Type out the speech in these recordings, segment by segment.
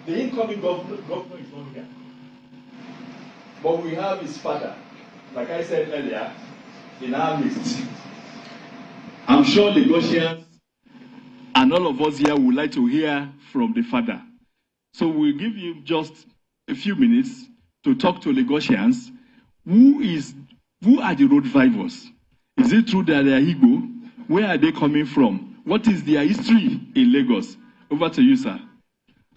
The incoming governor is not here. But we have his father, like I said earlier, in our midst. I'm sure Lagosians and all of us here would like to hear from the father. So we'll give you just a few minutes to talk to Lagosians. Who are the road Vivours? Is it true that they are Igbo? Where are they coming from? What is their history in Lagos? Over to you, sir.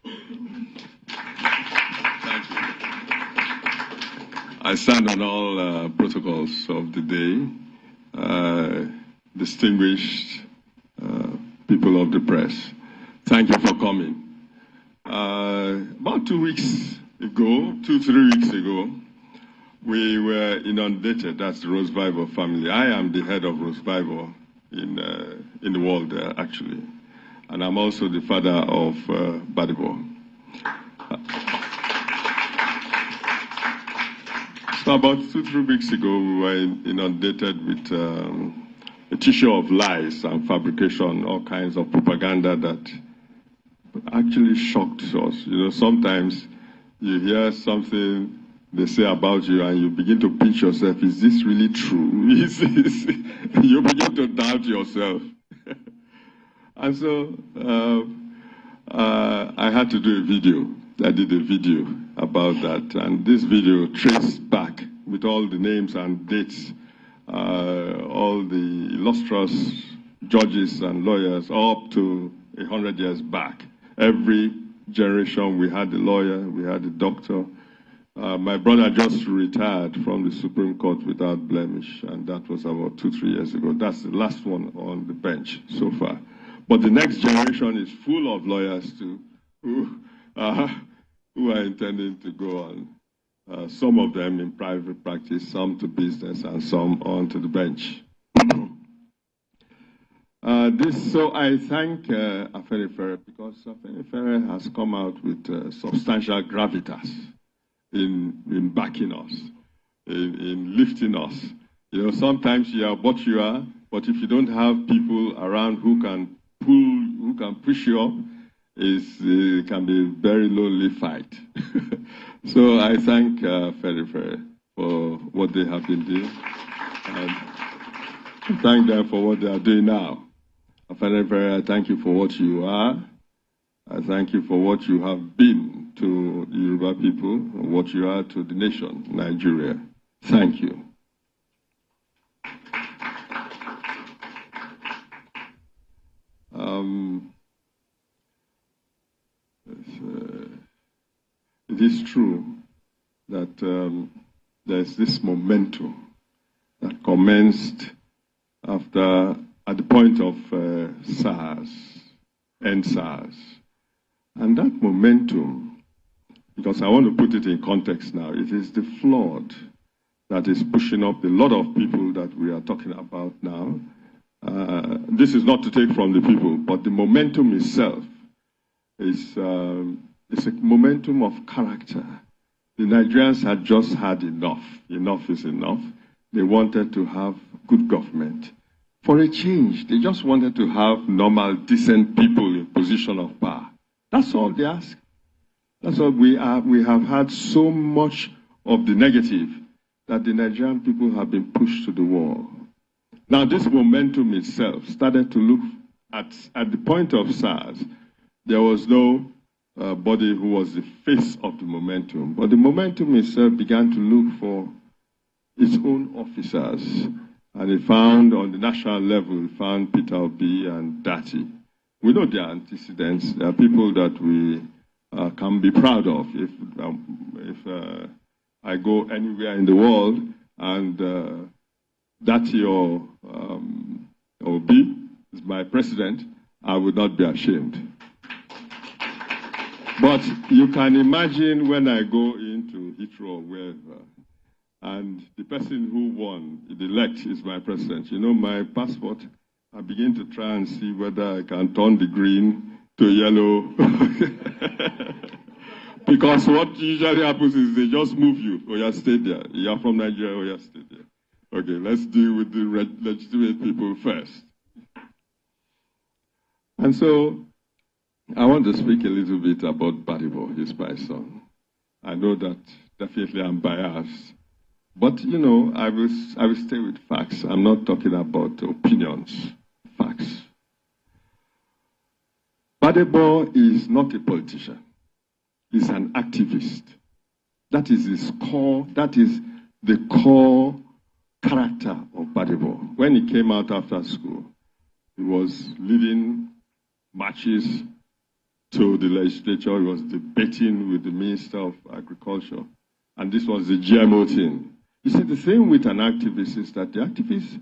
Thank you. I stand on all protocols of the day. Distinguished people of the press, thank you for coming. About 2 weeks ago, 3 weeks ago, we were inundated. That's the Rhodes Vivour family. I am the head of Rhodes Vivour in the world, actually. And I'm also the father of Vivour. So about 2-3 weeks ago, we were inundated with a tissue of lies and fabrication, all kinds of propaganda that actually shocked us. You know, sometimes you hear something they say about you and you begin to pinch yourself. Is this really true? You begin to doubt yourself. And so I had to do a video. I did a video about that. And this video traced back with all the names and dates, all the illustrious judges and lawyers up to 100 years back. Every generation we had a lawyer, we had a doctor. My brother just retired from the Supreme Court without blemish, and that was about 2-3 years ago. That's the last one on the bench so far. But the next generation is full of lawyers too, who are intending to go on. Some of them in private practice, some to business, and some onto the bench. So I thank Afenifere because Afenifere has come out with substantial gravitas in backing us, in lifting us. You know, sometimes you are what you are, but if you don't have people around who can push you up, it can be a very lonely fight. So I thank Afenifere for what they have been doing, and I thank them for what they are doing now. Afenifere, I thank you for what you are. I thank you for what you have been to the Yoruba people and what you are to the nation, Nigeria. Thank you. It is true that there's this momentum that commenced at the point of SARS, end SARS. And that momentum, because I want to put it in context now, it is the flood that is pushing up a lot of people that we are talking about now. This is not to take from the people, but the momentum itself is it's a momentum of character. The Nigerians had just had enough. Enough is enough. They wanted to have good government. For a change, they just wanted to have normal, decent people in position of power. That's all they ask. That's all we are. We have had so much of the negative that the Nigerian people have been pushed to the wall. Now, this momentum itself started to look at the point of SARS. There was no body who was the face of the momentum, but the momentum itself began to look for its own officers. And it found on the national level, it found Peter Obi and Dati. We know their antecedents. They are people that we can be proud of. If I go anywhere in the world and Dati or Obi is my president, I would not be ashamed. But you can imagine when I go into Heathrow or wherever, and the person who won, the elect, is my president. You know, my passport, I begin to try and see whether I can turn the green to yellow. Because what usually happens is they just move you. Oh, yeah, stay there. You are from Nigeria. Oh, yeah, stay there. Okay, let's deal with the legitimate people first. And so I want to speak a little bit about Vivour, his my son. I know that definitely I'm biased, but you know, I will stay with facts. I'm not talking about opinions, facts. Vivour is not a politician. He's an activist. That is his core, that is the core character of Vivour. When he came out after school, he was leading marches to the legislature. He was debating with the Minister of Agriculture. And this was the GMO thing. You see, the thing with an activist is that the activist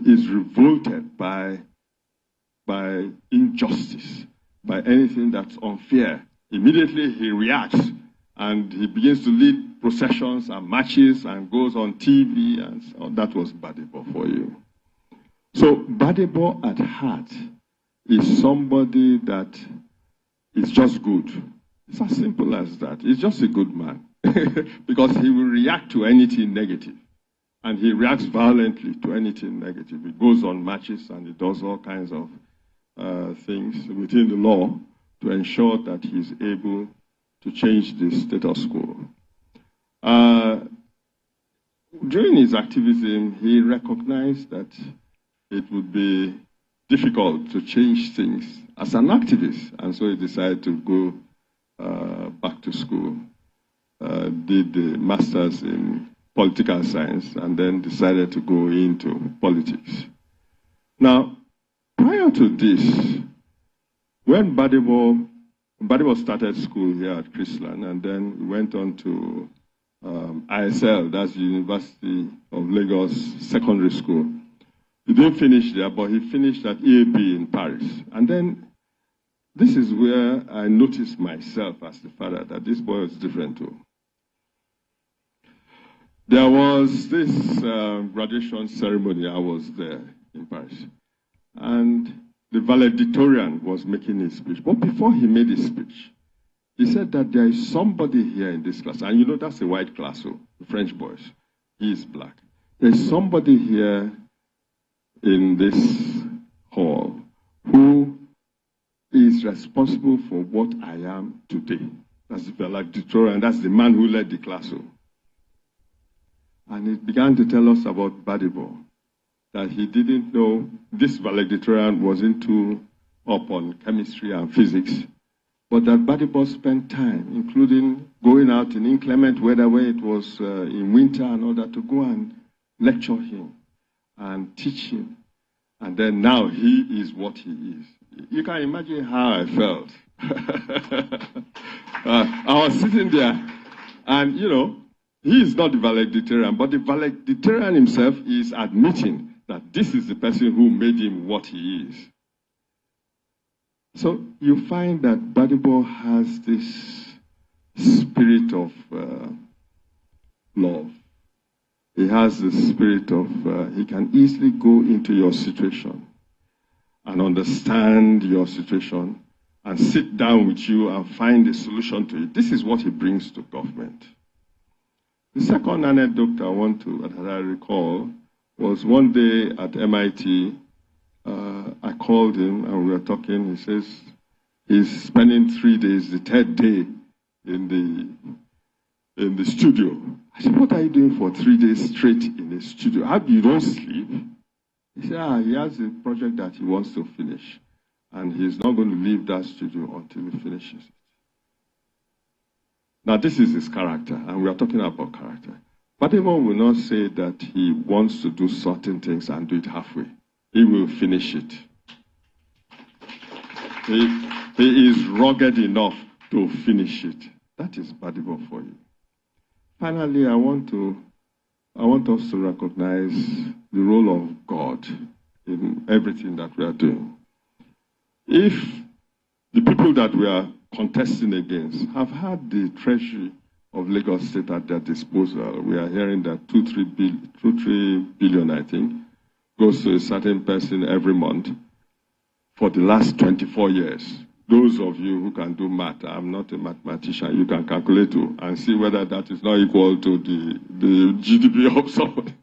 is revolted by injustice, by anything that's unfair. Immediately he reacts and he begins to lead processions and marches and goes on TV, and so that was Vivour for you. So Vivour at heart is somebody that is just good. It's as simple as that. He's just a good man because he will react to anything negative, and he reacts violently to anything negative. He goes on marches and he does all kinds of things within the law to ensure that he's able to change the status quo. During his activism, he recognized that it would be difficult to change things as an activist, and so he decided to go back to school, did the master's in political science, and then decided to go into politics. Now, prior to this, when Vivour started school here at Chrisland, and then went on to ISL, that's the University of Lagos Secondary School. He didn't finish there, but he finished at EAB in Paris. And then this is where I noticed myself as the father that this boy was different too. There was this graduation ceremony. I was there in Paris. And the valedictorian was making his speech. But before he made his speech, he said that there is somebody here in this class. And you know, that's a white class, so the French boys. He is black. There's somebody here in this hall who is responsible for what I am today. That's the valedictorian. That's the man who led the class. And he began to tell us about Vivour, that he didn't know this valedictorian was into up on chemistry and physics, but that Vivour spent time, including going out in inclement weather where it was in winter and all that, to go and lecture him and teach him. And then now he is what he is. You can imagine how I felt. I was sitting there, and you know, he is not the valedictorian, but the valedictorian himself is admitting that this is the person who made him what he is. So you find that Vivour has this spirit of love. He has the spirit of, he can easily go into your situation and understand your situation and sit down with you and find a solution to it. This is what he brings to government. The second anecdote that I recall was one day at MIT. I called him and we were talking. He says he's spending 3 days, the third day in the studio. I said, what are you doing for 3 days straight in the studio? How you don't sleep? He said, he has a project that he wants to finish, and he's not going to leave that studio until he finishes it. Now, this is his character, and we are talking about character. Vivour will not say that he wants to do certain things and do it halfway. He will finish it. He is rugged enough to finish it. That is Vivour for you. Finally, I want us to recognize the role of God in everything that we are doing. If the people that we are contesting against have had the treasury of Lagos State at their disposal, we are hearing that 2-3 billion, I think, goes to a certain person every month for the last 24 years. Those of you who can do math, I'm not a mathematician, you can calculate too and see whether that is not equal to the GDP of somebody.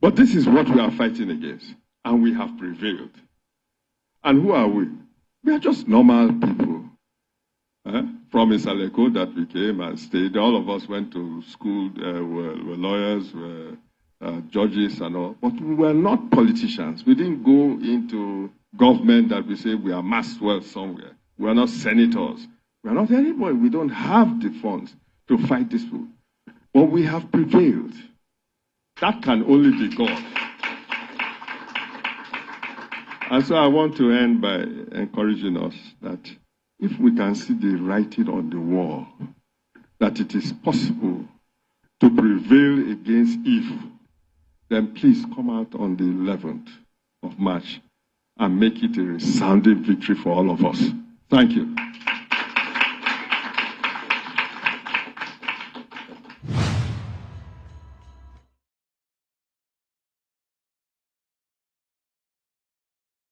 But this is what we are fighting against, and we have prevailed. And who are we? We are just normal people. From Isaleko that we came and stayed. All of us went to school, were lawyers, were judges and all. But we were not politicians. We didn't go into government that we say we are Maxwell somewhere. We are not senators. We are not anybody. We don't have the funds to fight this war. But we have prevailed. That can only be God. And so I want to end by encouraging us that if we can see the writing on the wall, that it is possible to prevail against evil, then please come out on the 11th of March and make it a resounding victory for all of us. Thank you.